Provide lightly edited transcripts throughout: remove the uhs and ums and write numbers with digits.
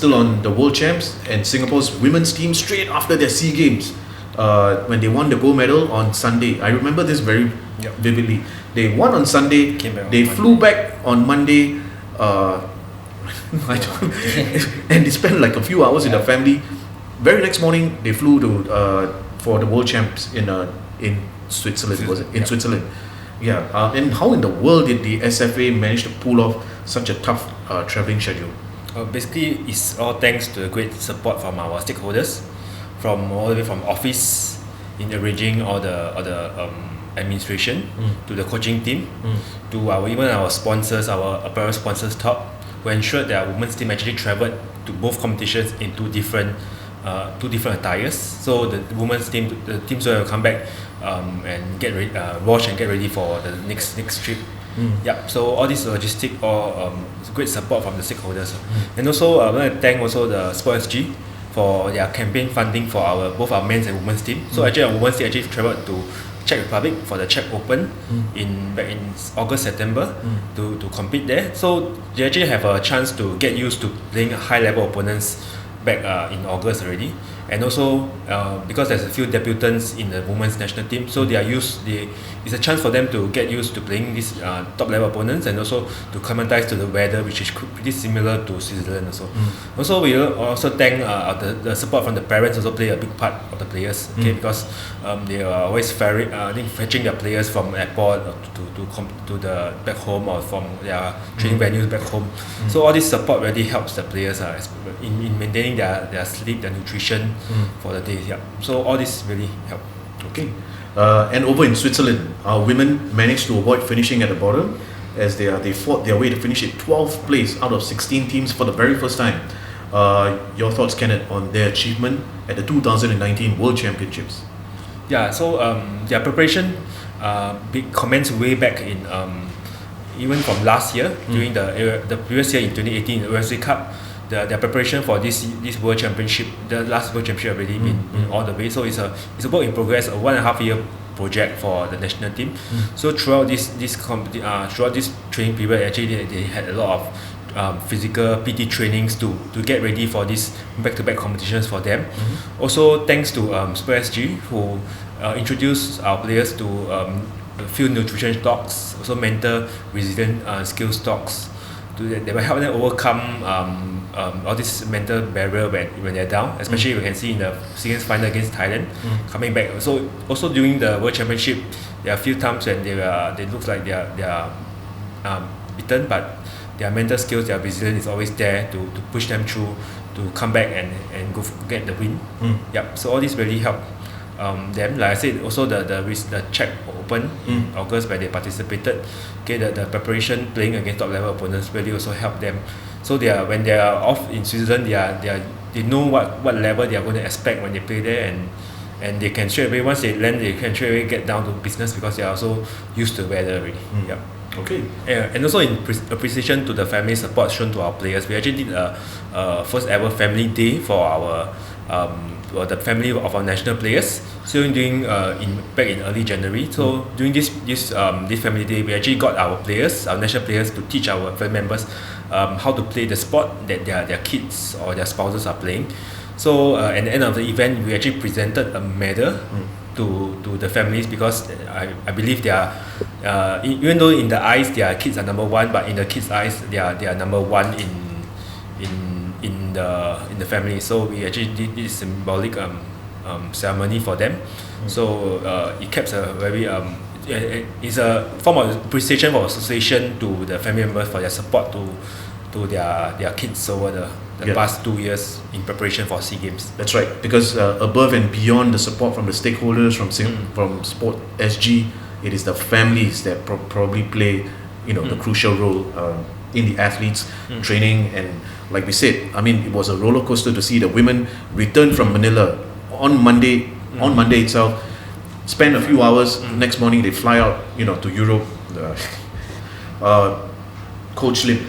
still on the World Champs and Singapore's women's team straight after their SEA Games. When they won the gold medal on Sunday. I remember this very vividly. They won on Sunday, they flew back on Monday, and they spent like a few hours with their family. Very next morning, they flew to for the World Champs in Switzerland, was it? In Switzerland. Yeah, and how in the world did the SFA manage to pull off such a tough travelling schedule? Basically, it's all thanks to the great support from our stakeholders, from all the way from office in arranging all the administration to the coaching team to even our sponsors, our apparel sponsors top, who ensured that our women's team actually travelled to both competitions in two different attires. So the women's team, the teams will come back and get ready, wash and get ready for the next trip. So all this logistic great support from the stakeholders. And also I want to thank also the Sports SG for their campaign funding for both our men's and women's team. So actually our women's team actually travelled to Czech Republic for the Czech Open back in August, September to compete there. So they actually have a chance to get used to playing high level opponents back in August already. And also because there's a few debutants in the women's national team, so it's a chance for them to get used to playing these top level opponents, and also to acclimatize to the weather, which is pretty similar to Switzerland also. Also we also thank the support from the parents also play a big part of the players, because they are always fetching their players from airport to the back home or from their training venues back home. So all this support really helps the players in maintaining their sleep, their nutrition for the day. So all this really help. Okay. And over in Switzerland, our women managed to avoid finishing at the bottom, as they fought their way to finish at 12th place out of 16 teams for the very first time. Your thoughts, Kenneth, on their achievement at the 2019 World Championships? Yeah, so their preparation commenced way back in even from last year, during the previous year in 2018 the UFC Cup. Their preparation for this World Championship, the last World Championship already been all the way. So it's a work in progress, a 1.5 year project for the national team. So throughout this training period, actually they had a lot of physical PT trainings to get ready for these back-to-back competitions for them. Also thanks to Sports SG, who introduced our players to a few nutrition talks, also mental resilient skills talks. They will help them overcome all this mental barrier when they're down. Especially we can see in the SEA final against Thailand, coming back. So also during the World Championship, there are a few times when they look like they are beaten, but their mental skills, their resilience is always there to push them through to come back and go get the win. So all this really help them. Like I said, also the Czech Open in August where they participated. Okay, the preparation playing against top level opponents really also help them. So when they are off in Switzerland, they know what level they are going to expect when they play there, and they can straight away, once they land, they can straight away get down to business because they are also used to the weather already. Okay. And also in appreciation to the family support shown to our players, we actually did a first ever family day for the family of our national players. So back in early January. So during this family day, we actually got our national players, to teach our family members how to play the sport that their kids or their spouses are playing. So at the end of the event, we actually presented a medal to the families, because I believe they are even though in the eyes their kids are number one, but in the kids' eyes they are number one in the family. So we actually did this symbolic ceremony for them. So it keeps a very it's a form of appreciation for association to the family members for their support to their kids over the past 2 years in preparation for SEA Games. That's right, because above and beyond the support from the stakeholders from Sport SG, it is the families that probably play the crucial role in the athletes training. And like we said, I mean, it was a roller coaster to see the women return from Manila on Monday itself, spend a few hours, next morning they fly out to Europe. Coach Lim,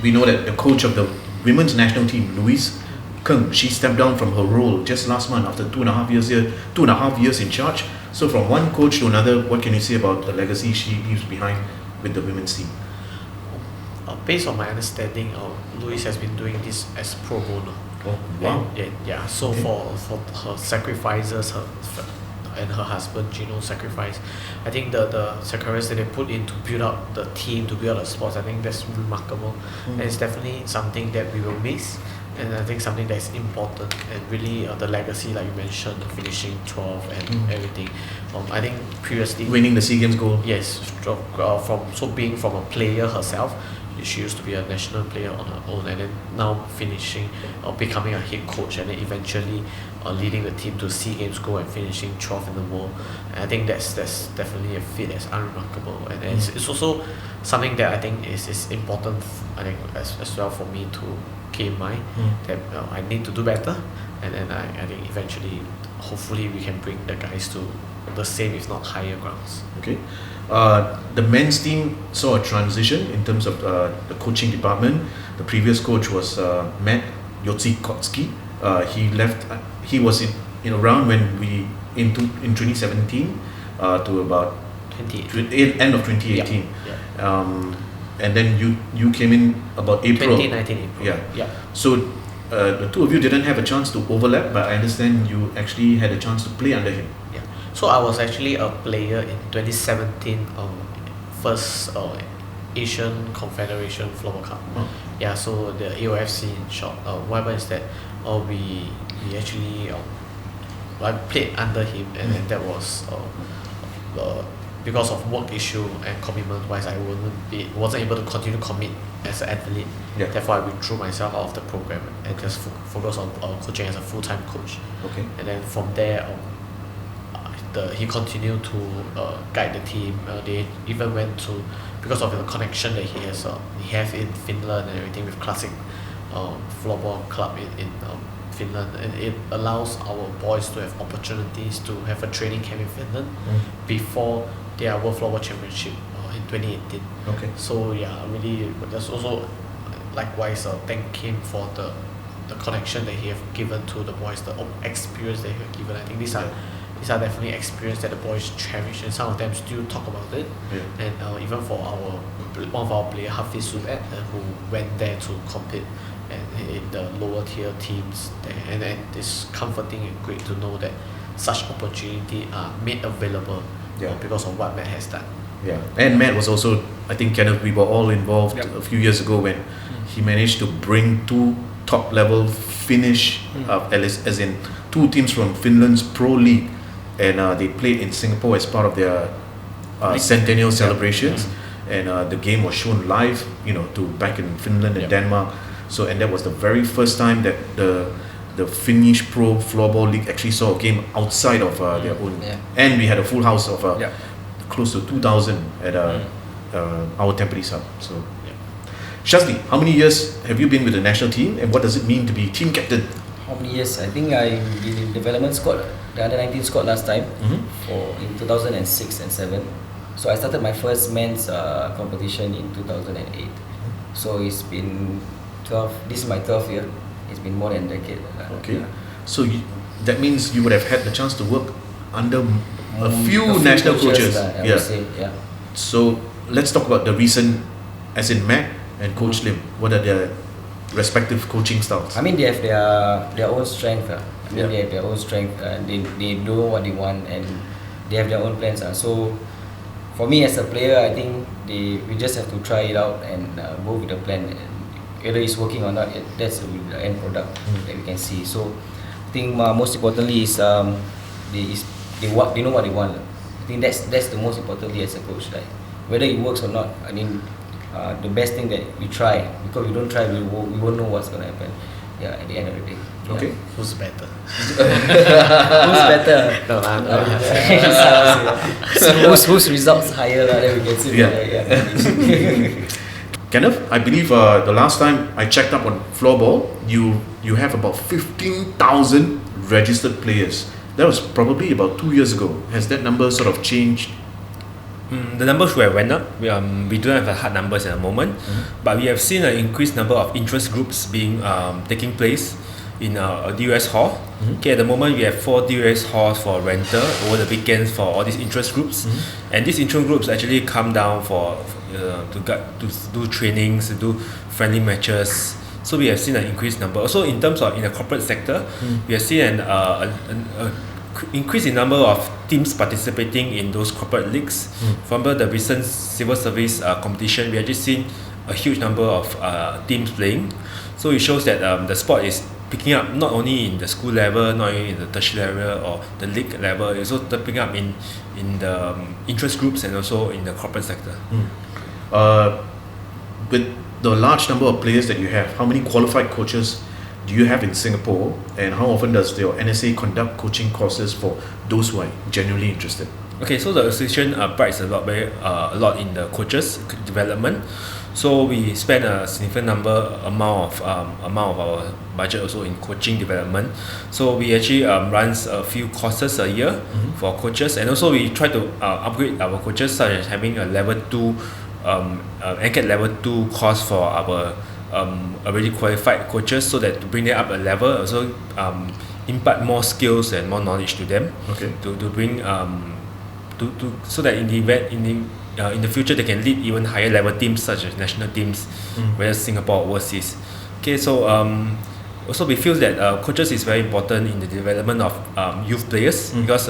we know that the coach of the women's national team, Louise Keng, she stepped down from her role just last month after 2.5 years in charge. So from one coach to another, what can you say about the legacy she leaves behind with the women's team? based on my understanding, Louise has been doing this as pro bono. Oh, wow. Yeah. So Okay. for her sacrifices, and her husband Gino sacrifice, I think the sacrifice that they put in to build up the team, to build up the sports, I think that's remarkable. And it's definitely something that we will miss, and I think something that's important, and really the legacy, like you mentioned, finishing 12th and everything. I think previously Winning the SEA Games gold. yes, being from a player herself, she used to be a national player on her own, and then now finishing or becoming a head coach, and then eventually leading the team to SEA Games gold and finishing 12th in the world. And I think that's definitely a feat that's unremarkable, and it's also something that I think is important. I think as well for me to keep in mind that I need to do better, and then I think eventually, hopefully, we can bring the guys to the same, if not higher grounds. Okay. The men's team saw a transition in terms of the coaching department. The previous coach was Matt Yotzikowski. He left. He was in around when we in 2017 to about 2018. end of 2018. Yeah. And then you came in about April. 2019 April. Yeah. So the two of you didn't have a chance to overlap, but I understand you actually had a chance to play under him. Yeah. So I was actually a player in 2017 first Asian Confederation Floorball Cup. Oh. Yeah, so the AOFC in short. What happened is that we actually I played under him, and then that was because of work issue and commitment wise, I wasn't able to continue to commit as an athlete. Yeah. Therefore, I withdrew myself out of the program and just focus on coaching as a full-time coach. Okay. And then from there, he continued to guide the team. They even went to, because of the connection that he has in Finland and everything with classic floorball club in Finland, and it allows our boys to have opportunities to have a training camp in Finland before their World Floorball Championship in 2018. Okay. So yeah, really, there's also likewise thank him for the connection that he have given to the boys, the experience that he have given. I think these are definitely experience that the boys cherish, and some of them still talk about it. Yeah. And even for one of our players, Hafiz Zubair, who went there to compete and in the lower tier teams there, and it's comforting and great to know that such opportunity are made available because of what Matt has done. Yeah, and Matt was also, I think, Kenneth, we were all involved Yep. a few years ago when he managed to bring two top level Finnish, as in two teams from Finland's Pro League, and they played in Singapore as part of their centennial celebrations, and the game was shown live, to back in Finland and Denmark. So, and that was the very first time that the Finnish Pro Floorball League actually saw a game outside of their own, and we had a full house of close to 2,000 at our Tampines hub. So, Shazli, how many years have you been with the national team, and what does it mean to be team captain? How many years? I think I did the development squad, the under 19 squad last time, in 2006 and 7. So I started my first men's competition in 2008. So it's been 12. This is my 12th year. It's been more than a decade. Okay. So that means you would have had the chance to work under a few national coaches. I would say, yeah. So let's talk about the recent, as in Matt and Coach Lim. What are their respective coaching styles? I mean, they have their own strength. They have their own strength. They know what they want, and they have their own plans. So for me as a player, I think we just have to try it out and go with the plan. And whether it's working or not, that's the end product that we can see. So I think most importantly is they know what they want. I think that's the most importantly as a coach. Like whether it works or not, I mean, the best thing that we try, because we don't try, we won't know what's gonna happen. Yeah, at the end of the day. Okay. Who's better? Who's better? No, whose results higher? Then we can see. Kenneth, I believe the last time I checked up on Floorball, you have about 15,000 registered players. That was probably about 2 years ago. Has that number sort of changed? The numbers should have went up. We don't have the hard numbers at the moment, but we have seen an increased number of interest groups being taking place in a DUS hall. Okay, at the moment we have 4 DUS halls for rental over the weekends for all these interest groups, and these interest groups actually come down for to do trainings, to do friendly matches. So we have seen an increased number. Also in terms of in the corporate sector, we have seen an increase in number of teams participating in those corporate leagues. For example, the recent civil service competition, we have just seen a huge number of teams playing. So it shows that the sport is picking up not only in the school level, not only in the tertiary level or the league level, it's also picking up in the interest groups and also in the corporate sector. With the large number of players that you have, how many qualified coaches do you have in Singapore, and how often does your NSA conduct coaching courses for those who are genuinely interested? Okay, so the association prides a lot in the coaches development. So we spend a significant amount of our budget also in coaching development. So we actually runs a few courses a year for coaches, and also we try to upgrade our coaches, such as having a level 2 ACAD level 2 course for our already qualified coaches, so that to bring them up a level, also impart more skills and more knowledge to them. Okay. To bring so that in the event in the future they can lead even higher level teams such as national teams, whether Singapore or overseas. Okay, so also we feel that coaches is very important in the development of youth players, because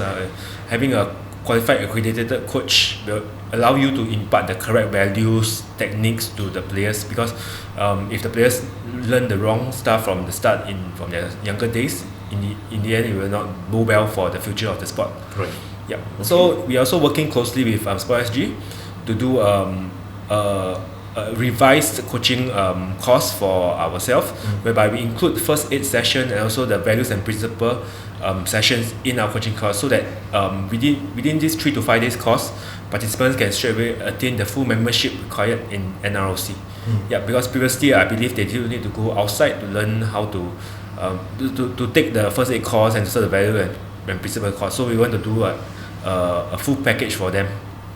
having a qualified accredited coach will allow you to impart the correct values, techniques to the players, because if the players learn the wrong stuff from the start from their younger days, in the end it will not go well for the future of the sport. Right. Yeah. Okay. So we are also working closely with Sports SG to do a revised coaching course for ourselves, whereby we include first aid session and also the values and principle sessions in our coaching course, so that within this 3 to 5 days course, participants can straight away attain the full membership required in NROC. Yeah, because previously I believe they do need to go outside to learn how to take the first aid course and also the value and principle course. So we want to do a full package for them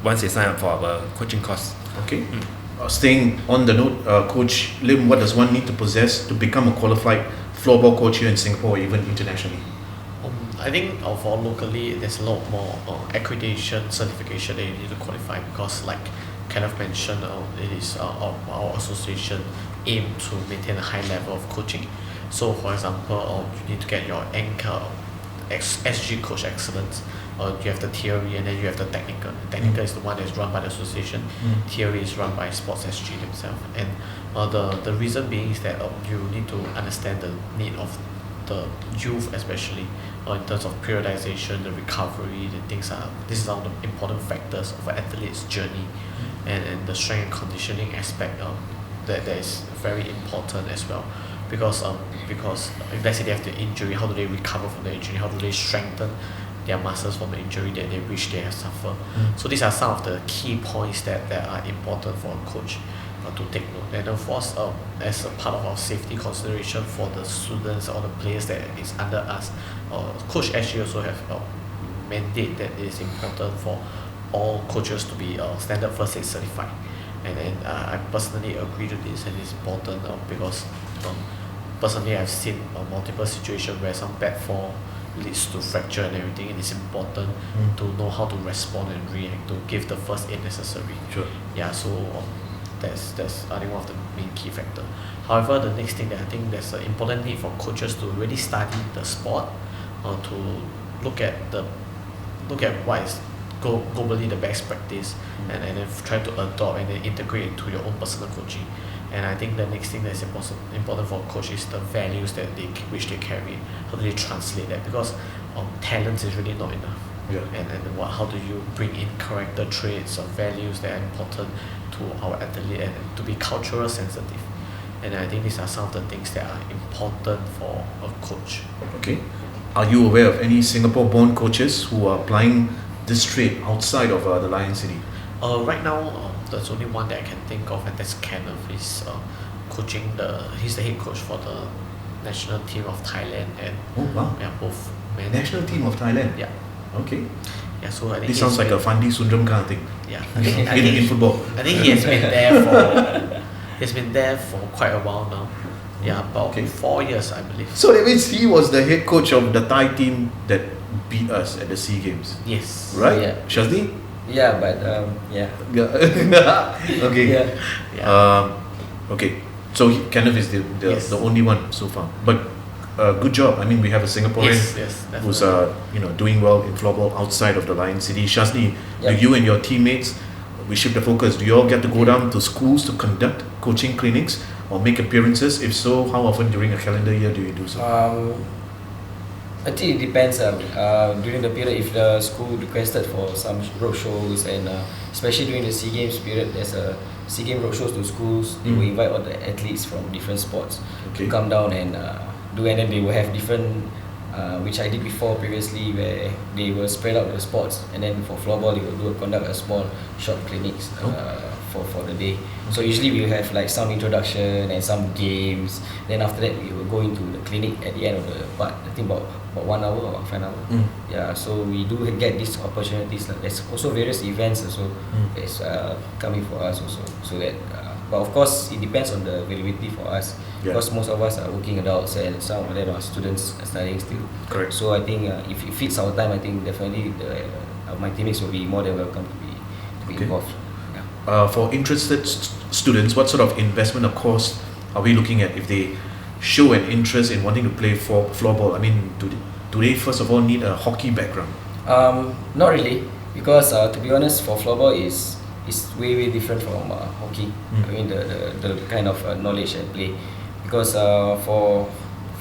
once they sign up for our coaching course. Okay. Staying on the note, Coach Lim, what does one need to possess to become a qualified floorball coach here in Singapore or even internationally? I think for locally, there's a lot more accreditation, certification that you need to qualify, because like Kenneth mentioned, it is our association aim to maintain a high level of coaching. So for example, you need to get your SG Coach Excellence. You have the theory and then you have the technical. The technical is the one that is run by the association. Theory is run by Sports SG themselves. And the reason being is that you need to understand the need of the youth, especially in terms of periodization, the recovery, this is all the important factors of an athlete's journey, and the strength and conditioning aspect that is very important as well. Because if let's say they have the injury, how do they recover from the injury? How do they strengthen their muscles from the injury that they wish they have suffered? So these are some of the key points that are important for a coach to take note. And of course, as a part of our safety consideration for the students or the players that is under us, Coach SG also have mandate that it is important for all coaches to be standard first aid certified. And I personally agree to this, and it's important because personally I've seen multiple situations where some bad fall leads to fracture and everything, and it's important to know how to respond and react, to give the first aid necessary. Sure. Yeah, so that's I think one of the main key factor. However, the next thing that I think there's an important need for coaches to really study the sport, to look at what is globally the best practice, and then try to adopt and then integrate into your own personal coaching. And I think the next thing that's important for a coach is the values that which they carry. How do they translate that? Because talent is really not enough. Yeah. And how do you bring in character traits or values that are important to our athlete and to be cultural sensitive? And I think these are some of the things that are important for a coach. Okay. Are you aware of any Singapore-born coaches who are applying this trait outside of the Lion City? Right now, there's only one that I can think of, and that's Kenneth. He's coaching he's the head coach for the national team of Thailand, and both men. National team of Thailand. Yeah. Okay. Yeah. So I think this sounds like a Fandi Sundram kind of thing. Yeah. In football. I think he has been there for quite a while now. Yeah, about 4 years, I believe. So that means he was the head coach of the Thai team that beat us at the SEA Games. Yes. Right? Yeah. Shazli? Yeah, but yeah. Okay. Okay. So Kenneth is Yes. the only one so far, but good job. I mean, we have a Singaporean Yes, who's definitely. doing well in floorball outside of the Lion City. Shazli, do Yep. you and your teammates, we shift the focus, do you all get to go down to schools to conduct coaching clinics or make appearances? If so, how often during a calendar year do you do so? I think it depends. During the period, if the school requested for some road shows, and especially during the SEA Games period, there's a SEA Games road shows to schools. They will invite all the athletes from different sports Okay. to come down and do, and then they will have different, which I did before previously, where they will spread out the sports, and then for floorball they will conduct a small short clinics for the day. So usually we will have like some introduction and some games. Then after that we will go into the clinic at the end of the part. I think about 1 hour or half an hour. Yeah, so we do get these opportunities. There's also various events also that's coming for us also. So that, but of course it depends on the availability for us, because most of us are working adults and some of them are students studying still. Correct. So I think if it fits our time, I think definitely my teammates will be more than welcome to be involved. For interested students, what sort of investment of course are we looking at if they show an interest in wanting to play for floorball? I mean, do they first of all need a hockey background? Not really, because to be honest, for floorball is way different from hockey. I mean the kind of knowledge and play, because for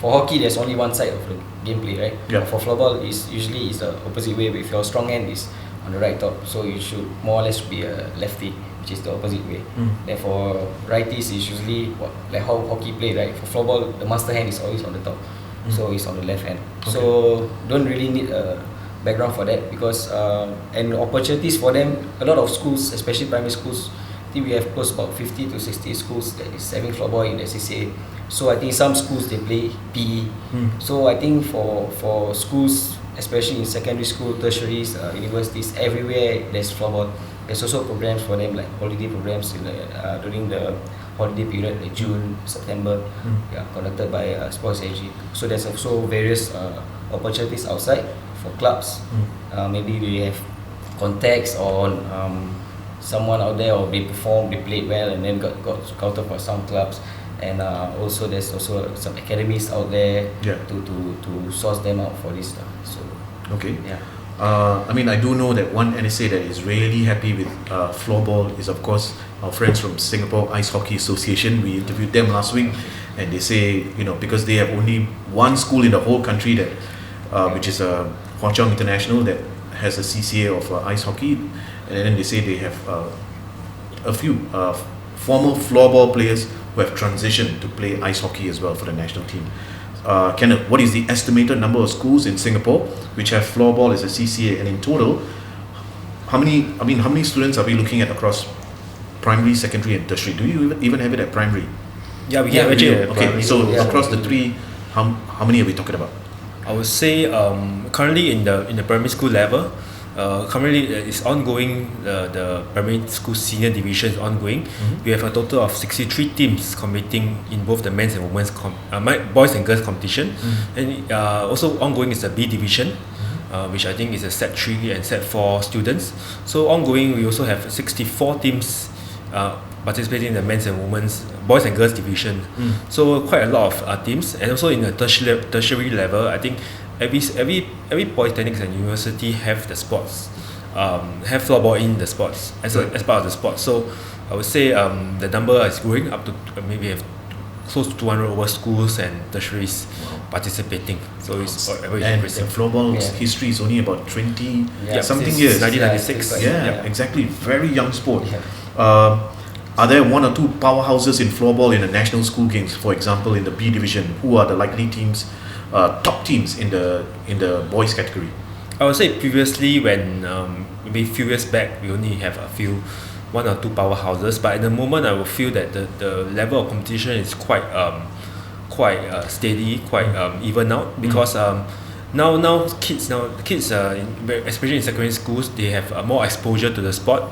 hockey there's only one side of the gameplay, right? Yeah. For floorball is usually is the opposite way. If your strong hand is on the right top, so you should more or less be a lefty, which is the opposite way. Then for righties is usually like how hockey play, right? For floorball the master hand is always on the top, so it's on the left hand. So don't really need a background for that, because and opportunities for them, a lot of schools, especially primary schools, I think we have close about 50 to 60 schools that is having floorball in the CCA. So I think some schools they play PE. So I think for schools, especially in secondary school, tertiaries, universities, everywhere there's floorball. There's also programs for them, like holiday programs during the holiday period, like June, September, conducted by Sports SG. So there's also various opportunities outside for clubs. Maybe they have contacts on someone out there, or they played well and then got scouted for some clubs. And also there's also some academies out there to source them out for this stuff. So Okay. yeah. I mean, I do know that one NSA that is really happy with floorball is, of course, our friends from Singapore Ice Hockey Association. We interviewed them last week, and they say, because they have only one school in the whole country that, which is Hwa Chong International, that has a CCA of ice hockey, and then they say they have a few former floorball players who have transitioned to play ice hockey as well for the national team. Kenneth, what is the estimated number of schools in Singapore which have floorball as a CCA, and in total, how many students are we looking at across primary, secondary, and tertiary? Do you even have it at primary? Yeah, we Yeah, have we actually. do. Okay, so Yeah. across the three, how many are we talking about? I would say currently in the primary school level, currently it's ongoing. The primary school senior division is ongoing. We have a total of 63 teams competing in both the men's and women's boys and girls competition, and also ongoing is the B division, which I think is a set 3 and set 4 students. So ongoing, we also have 64 teams participating in the men's and women's boys and girls division. So quite a lot of teams, and also in the tertiary level, I think every polytechnics and university have the sports, have floorball in the sports as part of the sport. So I would say the number is growing up to maybe have close to 200 over schools and tertiaries participating. So it's very And impressive. floorball's history is only about 20 something since years. 1996. Yeah, exactly. Very young sport. Are there one or two powerhouses in floorball in the national school games? For example, in the B division, who are the likely teams, top teams in the boys category? I would say previously, when maybe a few years back, we only have one or two powerhouses. But at the moment, I would feel that the level of competition is quite steady, quite even out, because now kids especially in secondary schools, they have more exposure to the sport.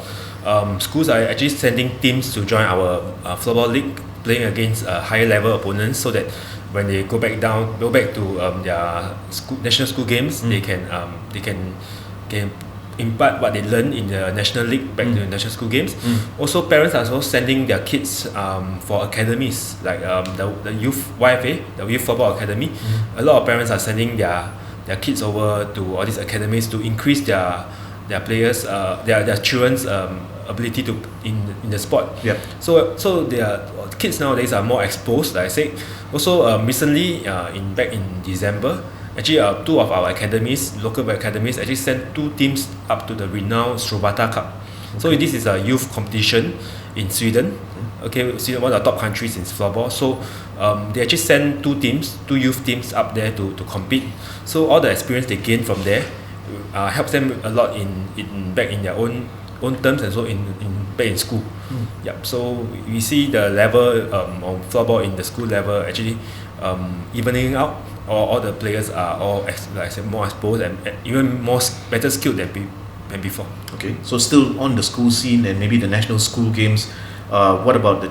Schools are actually sending teams to join our floorball league, playing against higher level opponents, so that when they go back to their national school games, they can impart what they learn in the national league back to the national school games. Also, parents are also sending their kids for academies like the youth YFA, the Youth Floorball Academy. A lot of parents are sending their kids over to all these academies to increase their players their children's ability to in the sport. Yep. So their kids nowadays are more exposed, like I said. Also recently back in December, actually two of our academies, local academies, actually sent 2 teams up to the renowned Strobata Cup. So this is a youth competition in Sweden. Okay, Sweden, one of the top countries in floorball. So they actually sent 2 youth teams up there to compete. So all the experience they gain from there helps them a lot in back in their own terms, and so in back in school. Yep. So we see the level of floorball in the school level actually evening out. All the players are all, like I said, more exposed and even better skilled than before. Okay, so still on the school scene and maybe the national school games. What about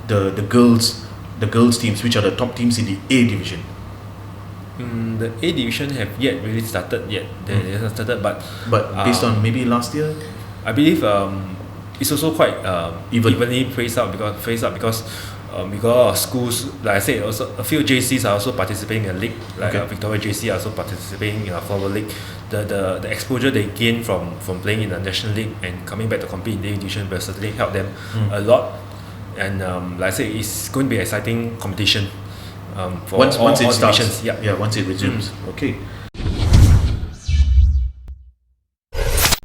the girls teams, which are the top teams in the A division? The A division have yet really started yet. They haven't started, but based on maybe last year, I believe it's also quite evenly phased out because we got a lot of schools. Like I said, also a few JCs are also participating in a league. Like Victoria JC are also participating in a floorball league. The exposure they gain from playing in the national league and coming back to compete in the division will certainly help them a lot. And like I said, it's going to be an exciting competition for once all it starts. divisions. Yeah, once it resumes. Okay.